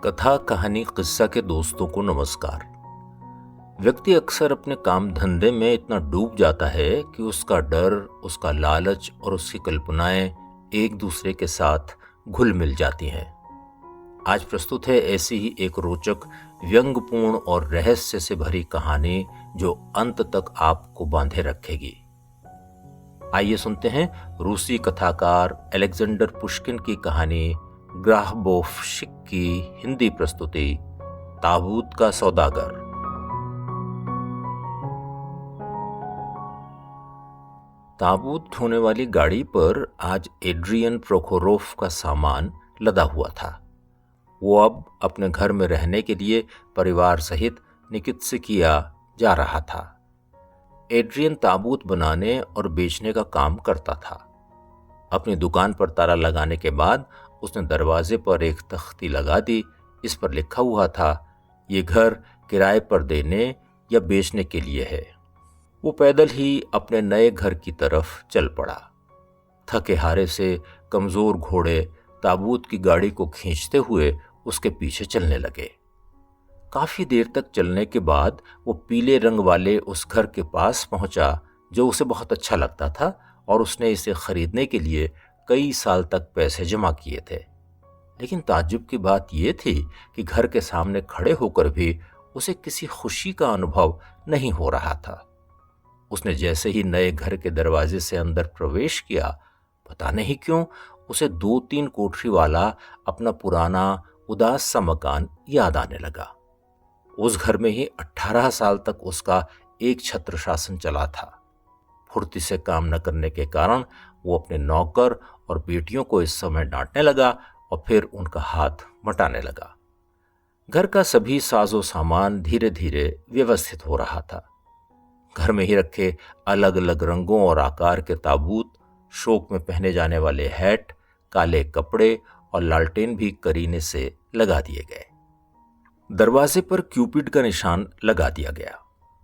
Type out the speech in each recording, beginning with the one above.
कथा कहानी किस्सा के दोस्तों को नमस्कार। व्यक्ति अक्सर अपने काम धंधे में इतना डूब जाता है कि उसका डर, उसका लालच और उसकी कल्पनाएं एक दूसरे के साथ घुल मिल जाती हैं। आज प्रस्तुत है ऐसी ही एक रोचक, व्यंग्यपूर्ण और रहस्य से भरी कहानी जो अंत तक आपको बांधे रखेगी। आइए सुनते हैं रूसी कथाकार अलेक्जेंडर पुश्किन की कहानी ग्राहबोफशिक की हिंदी प्रस्तुति ताबूत का सौदागर। ताबूत ढोने वाली गाड़ी पर आज एड्रियन प्रोखोरोफ का सामान लदा हुआ था। वो अब अपने घर में रहने के लिए परिवार सहित निकित्सिकिया जा रहा था। एड्रियन ताबूत बनाने और बेचने का काम करता था। अपनी दुकान पर ताला लगाने के बाद उसने दरवाजे पर एक तख्ती लगा दी। इस पर लिखा हुआ था, ये घर किराए पर देने या बेचने के लिए है। वो पैदल ही अपने नए घर की तरफ चल पड़ा। थके हारे से कमजोर घोड़े ताबूत की गाड़ी को खींचते हुए उसके पीछे चलने लगे। काफी देर तक चलने के बाद वो पीले रंग वाले उस घर के पास पहुंचा जो उसे बहुत अच्छा लगता था और उसने इसे खरीदने के लिए कई साल तक पैसे जमा किए थे। लेकिन ताज्जुब की बात यह थी कि घर के सामने खड़े होकर भी उसे किसी खुशी का अनुभव नहीं हो रहा था। उसने जैसे ही नए घर के दरवाजे से अंदर प्रवेश किया, पता नहीं क्यों उसे 2-3 कोठरी वाला अपना पुराना उदास सा मकान याद आने लगा। उस घर में ही 18 साल तक उसका एक छत्र शासन चला था। फुर्ती से काम न करने के कारण वो अपने नौकर और बेटियों को इस समय डांटने लगा और फिर उनका हाथ मटाने लगा। घर का सभी साजो सामान धीरे धीरे व्यवस्थित हो रहा था। घर में ही रखे अलग अलग रंगों और आकार के ताबूत, शोक में पहने जाने वाले हैट, काले कपड़े और लालटेन भी करीने से लगा दिए गए। दरवाजे पर क्यूपिड का निशान लगा दिया गया।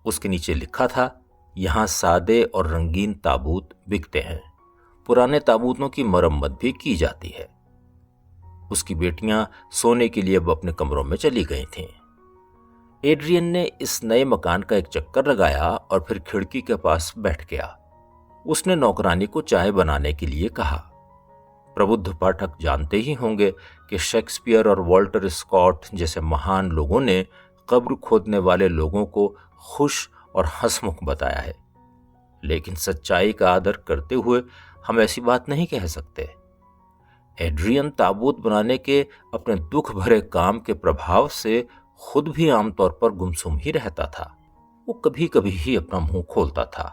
उसके नीचे लिखा था, यहाँ सादे और रंगीन ताबूत बिकते हैं। पुराने ताबूतों की मरम्मत भी की जाती है। उसकी बेटियां सोने के लिए अब अपने कमरों में चली गई थीं। एड्रियन ने इस नए मकान का एक चक्कर लगाया और फिर खिड़की के पास बैठ गया। उसने नौकरानी को चाय बनाने के लिए कहा। प्रबुद्ध पाठक जानते ही होंगे कि शेक्सपियर और वॉल्टर स्कॉट जैसे महान लोगों ने कब्र खोदने वाले लोगों को खुश और हंसमुख बताया है। लेकिन सच्चाई का आदर करते हुए हम ऐसी बात नहीं कह सकते। एड्रियन ताबूत बनाने के अपने दुख भरे काम के प्रभाव से खुद भी आमतौर पर गुमसुम ही रहता था। वो कभी कभी ही अपना मुंह खोलता था।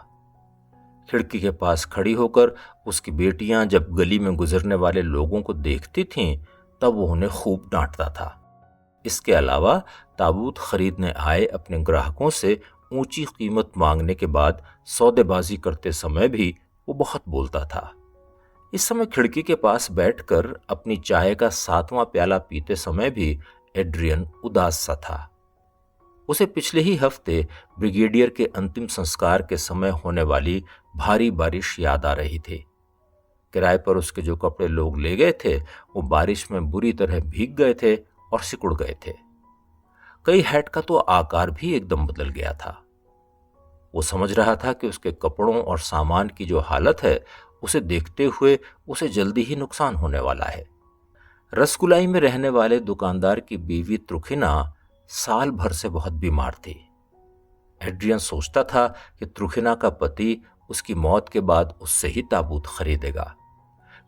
खिड़की के पास खड़ी होकर उसकी बेटियां जब गली में गुजरने वाले लोगों को देखती थीं, तब वो उन्हें खूब डांटता था। इसके अलावा ताबूत खरीदने आए अपने ग्राहकों से ऊंची कीमत मांगने के बाद सौदेबाजी करते समय भी वो बहुत बोलता था। इस समय खिड़की के पास बैठकर अपनी चाय का 7वां प्याला पीते समय भी एड्रियन उदास सा था। उसे पिछले ही हफ्ते ब्रिगेडियर के अंतिम संस्कार के समय होने वाली भारी बारिश याद आ रही थी। किराए पर उसके जो कपड़े लोग ले गए थे वो बारिश में बुरी तरह भीग गए थे और सिकुड़ गए थे। कई हैट का तो आकार भी एकदम बदल गया था। वो समझ रहा था कि उसके कपड़ों और सामान की जो हालत है, उसे देखते हुए उसे जल्दी ही नुकसान होने वाला है। रसकुलाई में रहने वाले दुकानदार की बीवी त्रुखिना साल भर से बहुत बीमार थी। एड्रियन सोचता था कि त्रुखिना का पति उसकी मौत के बाद उससे ही ताबूत खरीदेगा।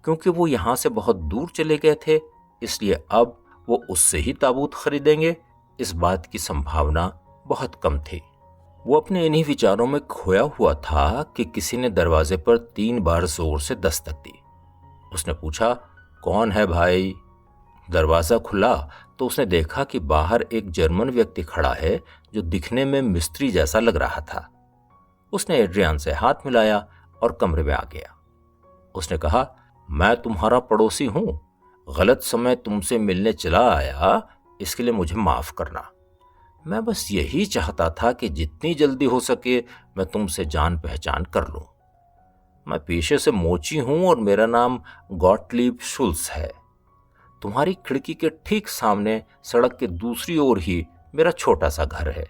क्योंकि वो यहां से बहुत दूर चले गए थे, इसलिए अब वो उससे ही ताबूत खरीदेंगे, इस बात की संभावना बहुत कम थी। वो अपने इन्हीं विचारों में खोया हुआ था कि किसी ने दरवाजे पर 3 बार जोर से दस्तक दी। उसने पूछा, कौन है भाई? दरवाजा खुला तो उसने देखा कि बाहर एक जर्मन व्यक्ति खड़ा है जो दिखने में मिस्त्री जैसा लग रहा था। उसने एड्रियन से हाथ मिलाया और कमरे में आ गया। उसने कहा, मैं तुम्हारा पड़ोसी हूं। गलत समय तुमसे मिलने चला आया, इसके लिए मुझे माफ करना। मैं बस यही चाहता था कि जितनी जल्दी हो सके मैं तुमसे जान पहचान कर लूं। मैं पेशे से मोची हूं और मेरा नाम गॉटलीब शुल्स है। तुम्हारी खिड़की के ठीक सामने सड़क के दूसरी ओर ही मेरा छोटा सा घर है।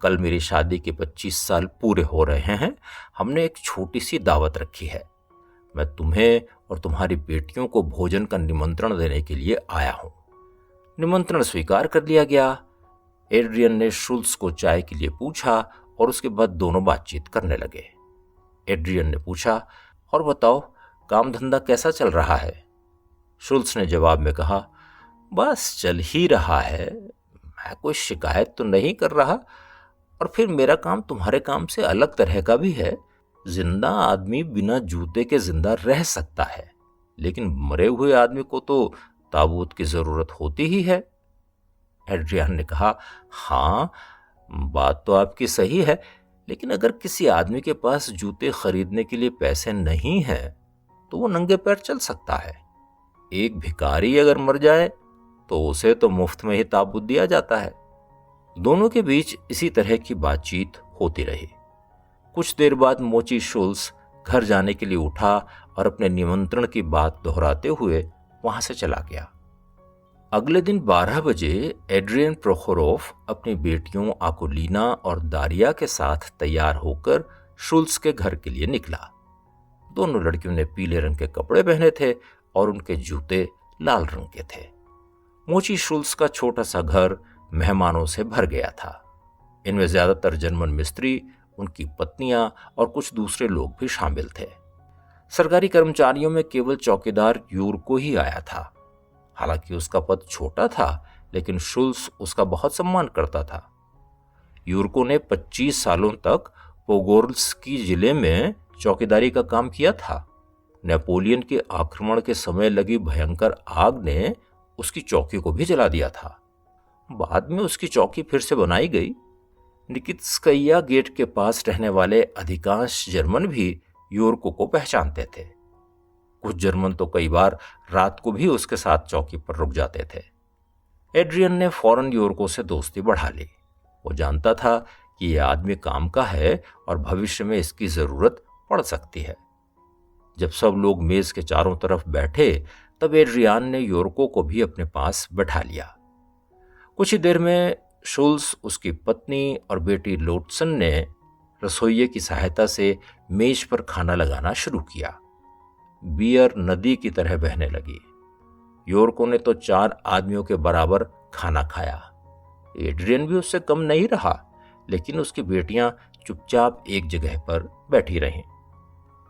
कल मेरी शादी के 25 साल पूरे हो रहे हैं। हमने एक छोटी सी दावत रखी है। मैं तुम्हें और तुम्हारी बेटियों को भोजन का निमंत्रण देने के लिए आया हूं। निमंत्रण स्वीकार कर लिया गया। एड्रियन ने शुल्स को चाय के लिए पूछा और उसके बाद दोनों बातचीत करने लगे। एड्रियन ने पूछा, और बताओ, काम धंधा कैसा चल रहा है? शुल्स ने जवाब में कहा, बस चल ही रहा है। मैं कोई शिकायत तो नहीं कर रहा, और फिर मेरा काम तुम्हारे काम से अलग तरह का भी है। जिंदा आदमी बिना जूते के जिंदा रह सकता है, लेकिन मरे हुए आदमी को तो ताबूत की जरूरत होती ही है। एड्रियन ने कहा, हाँ, बात तो आपकी सही है, लेकिन अगर किसी आदमी के पास जूते खरीदने के लिए पैसे नहीं हैं, तो वो नंगे पैर चल सकता है। एक भिखारी अगर मर जाए तो उसे तो मुफ्त में ही ताबूत दिया जाता है। दोनों के बीच इसी तरह की बातचीत होती रही। कुछ देर बाद मोची शुल्स घर जाने के लिए उठा और अपने निमंत्रण की बात दोहराते हुए वहां से चला गया। अगले दिन 12 बजे एड्रियन प्रोखोरोव अपनी बेटियों आकुलीना और दारिया के साथ तैयार होकर शुल्स के घर के लिए निकला। दोनों लड़कियों ने पीले रंग के कपड़े पहने थे और उनके जूते लाल रंग के थे। मोची शुल्स का छोटा सा घर मेहमानों से भर गया था। इनमें ज्यादातर जर्मन मिस्त्री, उनकी पत्नियां और कुछ दूसरे लोग भी शामिल थे। सरकारी कर्मचारियों में केवल चौकीदार यूर्को ही आया था। हालांकि उसका पद छोटा था, लेकिन शुल्स उसका बहुत सम्मान करता था। यूर्को ने 25 सालों तक पोगोर्स्की जिले में चौकीदारी का काम किया था। नेपोलियन के आक्रमण के समय लगी भयंकर आग ने उसकी चौकी को भी जला दिया था। बाद में उसकी चौकी फिर से बनाई गई। निकित्स्काया गेट के पास रहने वाले अधिकांश जर्मन भी यूर्को को पहचानते थे। कुछ जर्मन तो कई बार रात को भी उसके साथ चौकी पर रुक जाते थे। एड्रियन ने फौरन यूर्को से दोस्ती बढ़ा ली। वो जानता था कि यह आदमी काम का है और भविष्य में इसकी जरूरत पड़ सकती है। जब सब लोग मेज के चारों तरफ बैठे, तब एड्रियन ने यूर्को को भी अपने पास बैठा लिया। कुछ ही देर में शुल्स, उसकी पत्नी और बेटी लोटसन ने रसोइये की सहायता से मेज पर खाना लगाना शुरू किया। बियर नदी की तरह बहने लगी। यूर्को ने तो 4 आदमियों के बराबर खाना खाया। एड्रियन भी उससे कम नहीं रहा, लेकिन उसकी बेटियां चुपचाप एक जगह पर बैठी रहीं।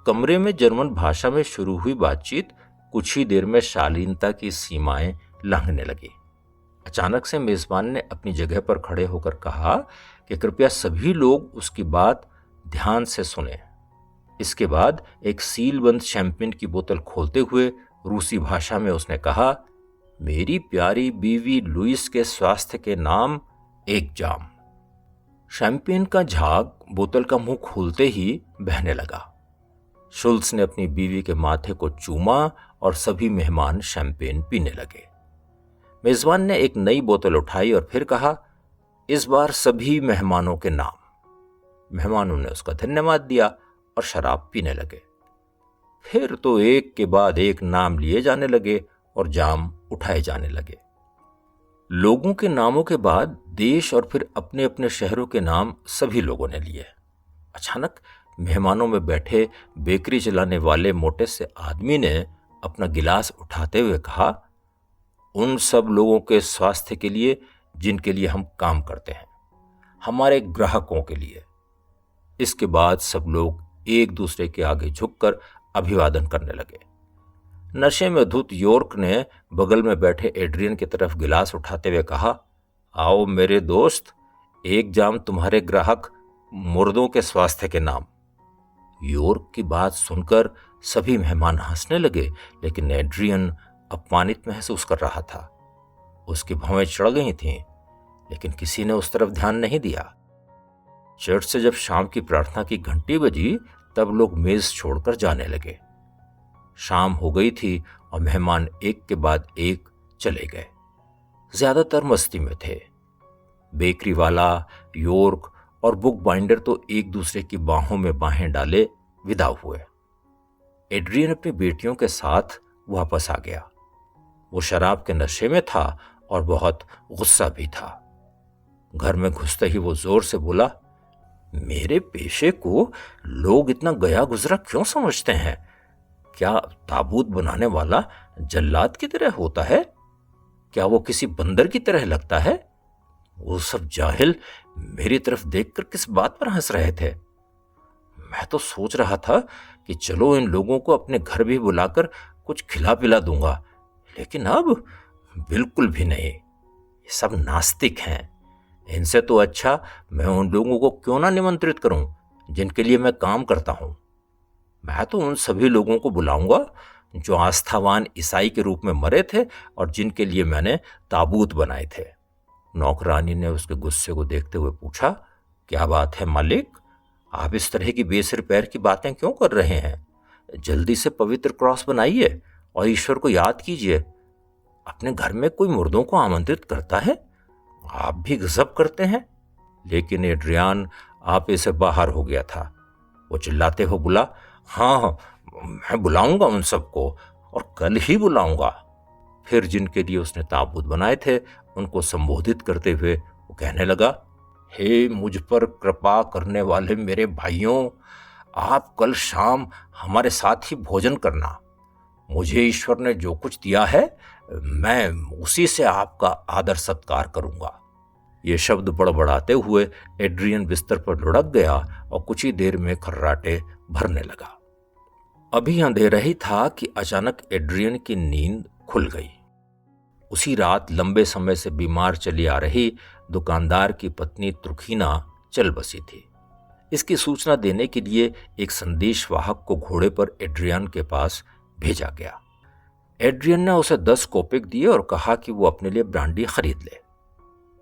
कमरे में जर्मन भाषा में शुरू हुई बातचीत कुछ ही देर में शालीनता की सीमाएं लांघने लगी। अचानक से मेजबान ने अपनी जगह पर खड़े होकर कहा कि कृपया सभी लोग उसकी बात ध्यान से सुने। इसके बाद एक सीलबंद शैंपेन की बोतल खोलते हुए रूसी भाषा में उसने कहा, मेरी प्यारी बीवी लुइस के स्वास्थ्य के नाम एक जाम। शैंपेन का झाग बोतल का मुंह खोलते ही बहने लगा। शुल्स ने अपनी बीवी के माथे को चूमा और सभी मेहमान शैंपेन पीने लगे। मेजबान ने एक नई बोतल उठाई और फिर कहा, इस बार सभी मेहमानों के नाम। मेहमानों ने उसका धन्यवाद दिया और शराब पीने लगे। फिर तो एक के बाद एक नाम लिए जाने लगे और जाम उठाए जाने लगे। लोगों के नामों के बाद देश और फिर अपने अपने शहरों के नाम सभी लोगों ने लिए। अचानक मेहमानों में बैठे बेकरी चलाने वाले मोटे से आदमी ने अपना गिलास उठाते हुए कहा, उन सब लोगों के स्वास्थ्य के लिए जिनके लिए हम काम करते हैं, हमारे ग्राहकों के लिए। इसके बाद सब लोग एक दूसरे के आगे झुककर अभिवादन करने लगे। नशे में धुत योर्क ने बगल में बैठे एड्रियन की तरफ गिलास उठाते हुए कहा, आओ मेरे दोस्त, एक जाम तुम्हारे ग्राहक मुर्दों के स्वास्थ्य के नाम। योर्क की बात सुनकर सभी मेहमान हंसने लगे, लेकिन एड्रियन अपमानित महसूस कर रहा था। उसकी भौहें चढ़ गई थीं, लेकिन किसी ने उस तरफ ध्यान नहीं दिया। चर्च से जब शाम की प्रार्थना की घंटी बजी, तब लोग मेज छोड़कर जाने लगे। शाम हो गई थी और मेहमान एक के बाद एक चले गए। ज्यादातर मस्ती में थे। बेकरी वाला, योर्क और बुक बाइंडर तो एक दूसरे की बाहों में बाहें डाले विदा हुए। एड्रियन अपनी बेटियों के साथ वापस आ गया। वो शराब के नशे में था और बहुत गुस्सा भी था। घर में घुसते ही वो जोर से बोला, मेरे पेशे को लोग इतना गया गुजरा क्यों समझते हैं? क्या ताबूत बनाने वाला जल्लाद की तरह होता है? क्या वो किसी बंदर की तरह लगता है? वो सब जाहिल मेरी तरफ देखकर किस बात पर हंस रहे थे। मैं तो सोच रहा था कि चलो इन लोगों को अपने घर भी बुलाकर कुछ खिला पिला दूंगा, लेकिन अब बिल्कुल भी नहीं। ये सब नास्तिक हैं। इनसे तो अच्छा मैं उन लोगों को क्यों ना निमंत्रित करूं जिनके लिए मैं काम करता हूं। मैं तो उन सभी लोगों को बुलाऊंगा जो आस्थावान ईसाई के रूप में मरे थे और जिनके लिए मैंने ताबूत बनाए थे। नौकरानी ने उसके गुस्से को देखते हुए पूछा, क्या बात है मालिक? आप इस तरह की बेसिर पैर की बातें क्यों कर रहे हैं? जल्दी से पवित्र क्रॉस बनाइए और ईश्वर को याद कीजिए। अपने घर में कोई मुर्दों को आमंत्रित करता है? आप भी गजब करते हैं। लेकिन एड्रियान आपे से बाहर हो गया था। वो चिल्लाते हुए बोला, हाँ, मैं बुलाऊंगा उन सबको और कल ही बुलाऊंगा। फिर जिनके लिए उसने ताबूत बनाए थे उनको संबोधित करते हुए वो कहने लगा, हे मुझ पर कृपा करने वाले मेरे भाइयों, आप कल शाम हमारे साथ ही भोजन करना। मुझे ईश्वर ने जो कुछ दिया है मैं उसी से आपका आदर सत्कार करूंगा। ये शब्द बड़बड़ाते हुए एड्रियन बिस्तर पर लुढ़क गया और कुछ ही देर में खर्राटे भरने लगा। अभी अंधेरा ही था कि अचानक एड्रियन की नींद खुल गई। उसी रात लंबे समय से बीमार चली आ रही दुकानदार की पत्नी त्रुखीना चल बसी थी। इसकी सूचना देने के लिए एक संदेशवाहक को घोड़े पर एड्रियन के पास भेजा गया। एड्रियन ने उसे 10 कोपेक दिए और कहा कि वो अपने लिए ब्रांडी खरीद ले।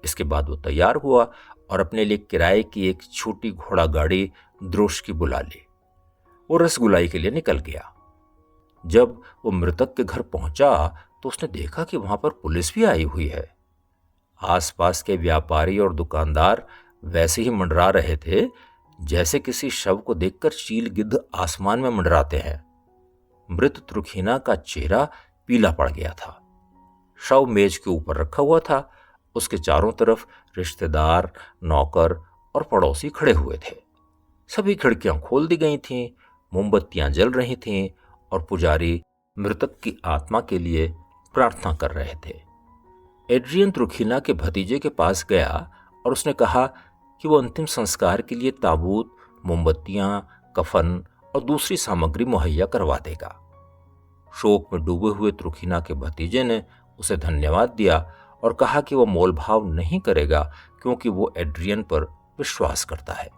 इसके बाद वो तैयार हुआ और अपने लिए किराए की एक छोटी घोड़ा गाड़ी द्रोष्की बुला ली। वो रसगुल्लाई के लिए निकल गया। जब वो मृतक के घर पहुंचा तो उसने देखा कि वहां पर पुलिस भी आई हुई है। आसपास के व्यापारी और दुकानदार वैसे ही मंडरा रहे थे जैसे किसी शव को देखकर चील गिद्ध आसमान में मंडराते हैं। मृत त्रुखीना का चेहरा पीला पड़ गया था। शव मेज के ऊपर रखा हुआ था। उसके चारों तरफ रिश्तेदार, नौकर और पड़ोसी खड़े हुए थे। सभी खिड़कियां खोल दी गई थीं, मोमबत्तियां जल रही थीं और पुजारी मृतक की आत्मा के लिए प्रार्थना कर रहे थे। एड्रियन त्रुखीना के भतीजे के पास गया और उसने कहा कि वो अंतिम संस्कार के लिए ताबूत, मोमबत्तियां, कफन और दूसरी सामग्री मुहैया करवा देगा। शोक में डूबे हुए त्रुखीना के भतीजे ने उसे धन्यवाद दिया और कहा कि वो मोलभाव नहीं करेगा क्योंकि वो एड्रियन पर विश्वास करता है।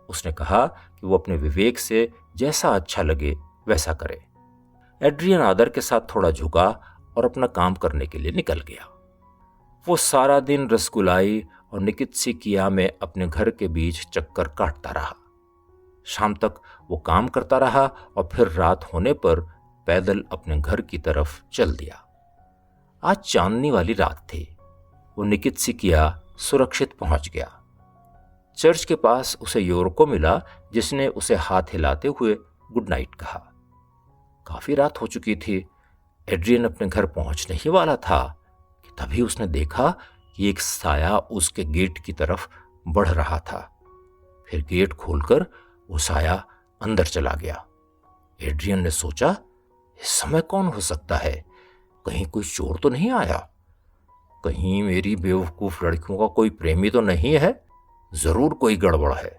उसने कहा कि वो अपने विवेक से जैसा अच्छा लगे वैसा करे। एड्रियन आदर के साथ थोड़ा झुका और अपना काम करने के लिए निकल गया। वो सारा दिन रसगुल्लाई और निकित्सिकिया में अपने घर के बीच चक्कर काटता रहा। शाम तक वो काम करता रहा और फिर रात होने पर पैदल अपने घर की तरफ चल दिया। आज चांदनी वाली रात थी। वो निकित्सिकिया सुरक्षित पहुंच गया। चर्च के पास उसे योरको मिला जिसने उसे हाथ हिलाते हुए गुड नाइट कहा। काफी रात हो चुकी थी। एड्रियन अपने घर पहुंचने ही वाला था कि तभी उसने देखा कि एक साया उसके गेट की तरफ बढ़ रहा था। फिर गेट खोलकर वो साया अंदर चला गया। एड्रियन ने सोचा, इस समय कौन हो सकता है? कहीं कोई चोर तो नहीं आया? कहीं मेरी बेवकूफ लड़कियों का कोई प्रेमी तो नहीं है? जरूर कोई गड़बड़ है।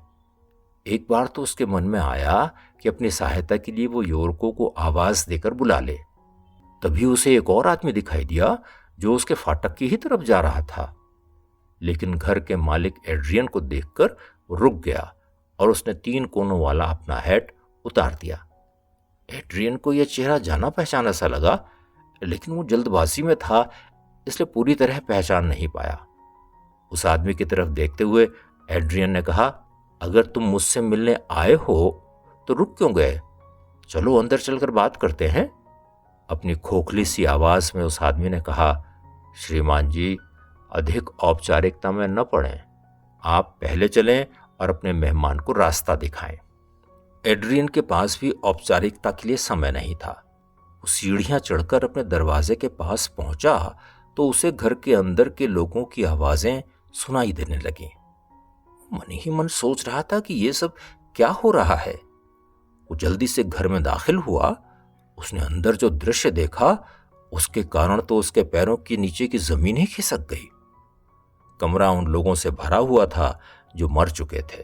एक बार तो उसके मन में आया कि अपनी सहायता के लिए वो योरको को आवाज देकर बुला ले। तभी उसे एक और आदमी दिखाई दिया जो उसके फाटक की ही तरफ जा रहा था। लेकिन घर के मालिक एड्रियन को देखकर वो रुक गया और उसने 3 कोनों वाला अपना हैट उतार दिया। एड्रियन को यह चेहरा जाना पहचाना सा लगा, लेकिन वो जल्दबाजी में था इसलिए पूरी तरह पहचान नहीं पाया। उस आदमी की तरफ देखते हुए एड्रियन ने कहा, अगर तुम मुझसे मिलने आए हो तो रुक क्यों गए? चलो अंदर चलकर बात करते हैं। अपनी खोखली सी आवाज में उस आदमी ने कहा, श्रीमान जी, अधिक औपचारिकता में न पड़ें। आप पहले चलें और अपने मेहमान को रास्ता दिखाएं। एड्रियन के पास भी औपचारिकता के लिए समय नहीं था। वो सीढ़ियां चढ़कर अपने दरवाजे के पास पहुंचा तो उसे घर के अंदर के लोगों की आवाजें सुनाई देने लगीं। मन ही मन सोच रहा था कि ये सब क्या हो रहा है। वो जल्दी से घर में दाखिल हुआ। उसने अंदर जो दृश्य देखा उसके कारण तो उसके पैरों के नीचे की जमीन ही खिसक गई। कमरा उन लोगों से भरा हुआ था जो मर चुके थे।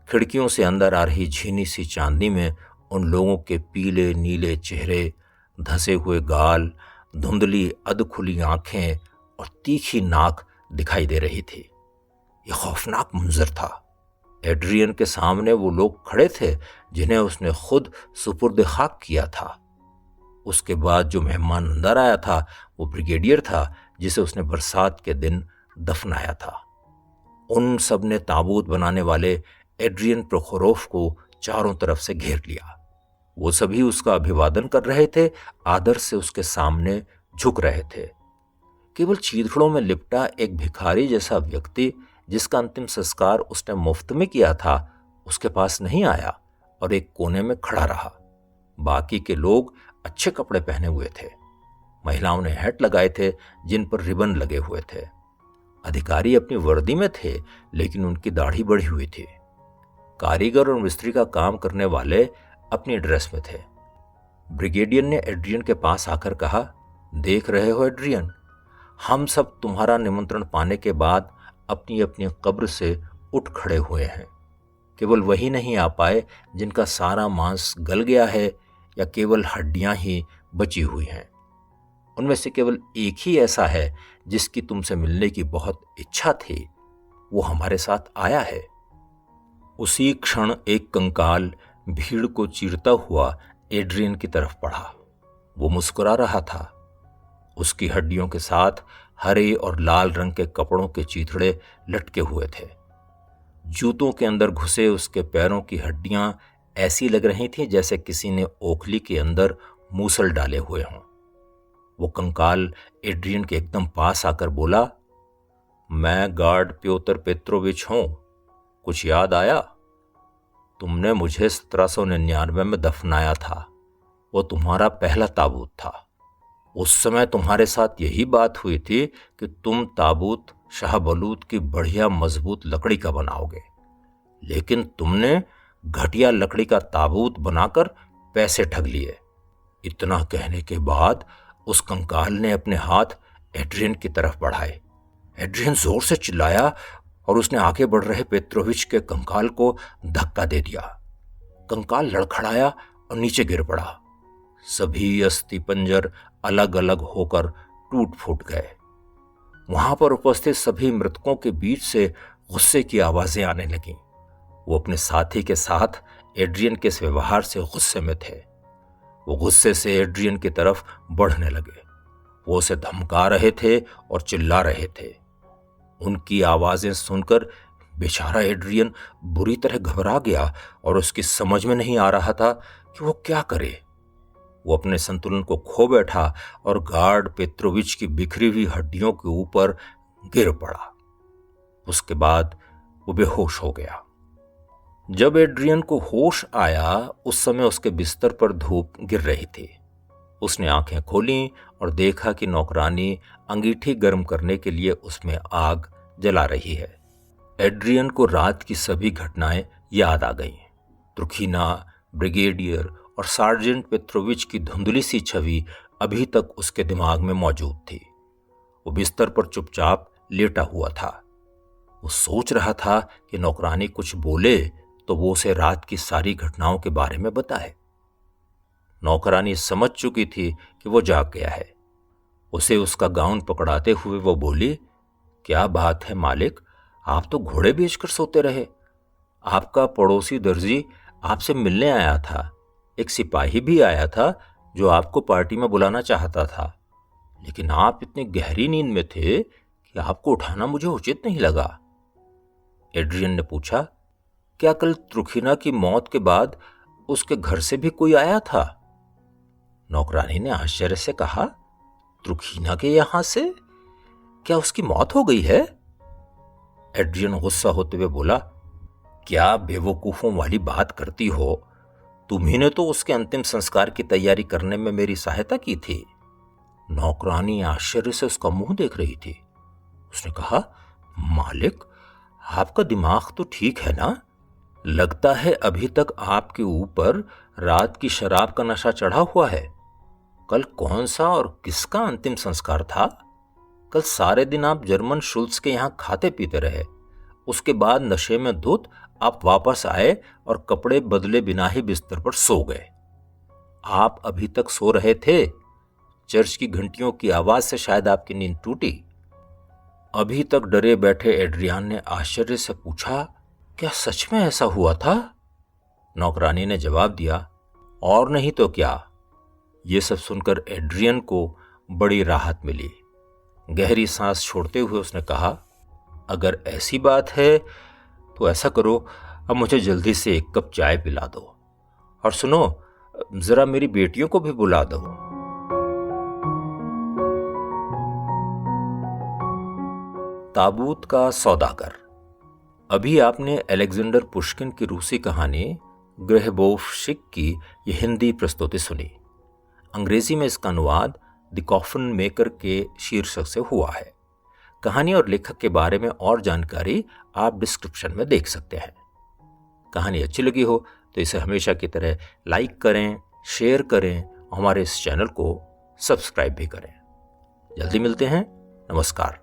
खिड़कियों से अंदर आ रही झीनी सी चांदनी में उन लोगों के पीले नीले चेहरे, धंसे हुए गाल, धुंधली अधखुली आंखें और तीखी नाक दिखाई दे रही थी। यह खौफनाक मंजर था। एड्रियन के सामने वो लोग खड़े थे जिन्हें उसने खुद सुपुर्द खाक किया था। उसके बाद जो मेहमान अंदर आया था वो ब्रिगेडियर था जिसे उसने बरसात के दिन दफनाया था। उन सब ने ताबूत बनाने वाले एड्रियन प्रोखोरोव को चारों तरफ से घेर लिया। वो सभी उसका अभिवादन कर रहे थे, आदर से उसके सामने झुक रहे थे। केवल चीथड़ों में लिपटा एक भिखारी जैसा व्यक्ति जिसका अंतिम संस्कार उसने मुफ्त में किया था उसके पास नहीं आया और एक कोने में खड़ा रहा। बाकी के लोग अच्छे कपड़े पहने हुए थे। महिलाओं ने हैट लगाए थे जिन पर रिबन लगे हुए थे। अधिकारी अपनी वर्दी में थे लेकिन उनकी दाढ़ी बढ़ी हुई थी। कारीगर और मिस्त्री का काम करने वाले अपनी ड्रेस में थे। ब्रिगेडियर ने एड्रियन के पास आकर कहा, देख रहे हो एड्रियन, हम सब तुम्हारा निमंत्रण पाने के बाद अपनी अपनी कब्र से उठ खड़े हुए हैं। केवल वही नहीं आ पाए जिनका सारा मांस गल गया है या केवल हड्डियां ही बची हुई हैं। उनमें से केवल एक ही ऐसा है जिसकी तुमसे मिलने की बहुत इच्छा थी। वो हमारे साथ आया है। उसी क्षण एक कंकाल भीड़ को चीरता हुआ एड्रियन की तरफ बढ़ा। वो मुस्कुरा रहा था। उसकी हड्डियों के साथ हरे और लाल रंग के कपड़ों के चीथड़े लटके हुए थे। जूतों के अंदर घुसे उसके पैरों की हड्डियां ऐसी लग रही थी जैसे किसी ने ओखली के अंदर मूसल डाले हुए हों। वो कंकाल एड्रियन के एकदम पास आकर बोला, मैं गार्ड प्योतर पेत्रोविच हूं। कुछ याद आया? तुमने मुझे 1799 में दफनाया था। वो तुम्हारा पहला ताबूत था। उस समय तुम्हारे साथ यही बात हुई थी कि तुम ताबूत शाह बलूत की बढ़िया मजबूत लकड़ी का बनाओगे, लेकिन तुमने घटिया लकड़ी का ताबूत बनाकर पैसे ठग लिए। इतना कहने के बाद उस कंकाल ने अपने हाथ एड्रियन की तरफ बढ़ाए। एड्रियन जोर से चिल्लाया और उसने आगे बढ़ रहे पेत्रोविच के कंकाल को धक्का दे दिया। कंकाल लड़खड़ाया और नीचे गिर पड़ा। सभी अस्थि पंजर अलग अलग होकर टूट फूट गए। वहां पर उपस्थित सभी मृतकों के बीच से गुस्से की आवाजें आने लगीं। वो अपने साथी के साथ एड्रियन के इस व्यवहार से गुस्से में थे। वो गुस्से से एड्रियन की तरफ बढ़ने लगे। वो उसे धमका रहे थे और चिल्ला रहे थे। उनकी आवाजें सुनकर बेचारा एड्रियन बुरी तरह घबरा गया और उसकी समझ में नहीं आ रहा था कि वो क्या करे। वो अपने संतुलन को खो बैठा और गार्ड पेत्रोविच की बिखरी हुई हड्डियों के ऊपर गिर पड़ा। उसके बाद वो बेहोश हो गया। जब एड्रियन को होश आया उस समय उसके बिस्तर पर धूप गिर रही थी। उसने आंखें खोलीं और देखा कि नौकरानी अंगीठी गर्म करने के लिए उसमें आग जला रही है। एड्रियन को रात की सभी घटनाएं याद आ गईं। त्रुखीना, ब्रिगेडियर और सार्जेंट पेत्रोविच की धुंधली सी छवि अभी तक उसके दिमाग में मौजूद थी। वो बिस्तर पर चुपचाप लेटा हुआ था। वो सोच रहा था कि नौकरानी कुछ बोले तो वो उसे रात की सारी घटनाओं के बारे में बताए। नौकरानी समझ चुकी थी कि वो जाग गया है। उसे उसका गाउन पकड़ाते हुए वो बोली, क्या बात है मालिक, आप तो घोड़े बेचकर सोते रहे। आपका पड़ोसी दर्जी आपसे मिलने आया था। एक सिपाही भी आया था जो आपको पार्टी में बुलाना चाहता था, लेकिन आप इतनी गहरी नींद में थे कि आपको उठाना मुझे उचित नहीं लगा। एड्रियन ने पूछा, क्या कल त्रुखीना की मौत के बाद उसके घर से भी कोई आया था? नौकरानी ने आश्चर्य से कहा, त्रुखीना के यहां से? क्या उसकी मौत हो गई है? एड्रियन गुस्सा होते हुए बोला, क्या बेवकूफों वाली बात करती हो? तुम्ही ने तो उसके अंतिम संस्कार की तैयारी करने में मेरी सहायता की थी। नौकरानी आश्चर्य से उसका मुंह देख रही थी। उसने कहा, मालिक, आपका दिमाग तो ठीक है ना? लगता है अभी तक आपके ऊपर रात की शराब का नशा चढ़ा हुआ है। कल कौन सा और किसका अंतिम संस्कार था? कल सारे दिन आप जर्मन शुल्स के यहां खाते पीते रहे। उसके बाद नशे में धुत आप वापस आए और कपड़े बदले बिना ही बिस्तर पर सो गए। आप अभी तक सो रहे थे। चर्च की घंटियों की आवाज से शायद आपकी नींद टूटी। अभी तक डरे बैठे एड्रियान ने आश्चर्य से पूछा, क्या सच में ऐसा हुआ था? नौकरानी ने जवाब दिया, और नहीं तो क्या। ये सब सुनकर एड्रियन को बड़ी राहत मिली। गहरी सांस छोड़ते हुए उसने कहा, अगर ऐसी बात है तो ऐसा करो, अब मुझे जल्दी से एक कप चाय पिला दो, और सुनो, जरा मेरी बेटियों को भी बुला दो। ताबूत का सौदागर। अभी आपने अलेक्जेंडर पुश्किन की रूसी कहानी ग्रेहबोव्शिक की यह हिंदी प्रस्तुति सुनी। अंग्रेजी में इसका अनुवाद द कॉफिन मेकर के शीर्षक से हुआ है। कहानी और लेखक के बारे में और जानकारी आप डिस्क्रिप्शन में देख सकते हैं। कहानी अच्छी लगी हो तो इसे हमेशा की तरह लाइक करें, शेयर करें, हमारे इस चैनल को सब्सक्राइब भी करें। जल्दी मिलते हैं। नमस्कार।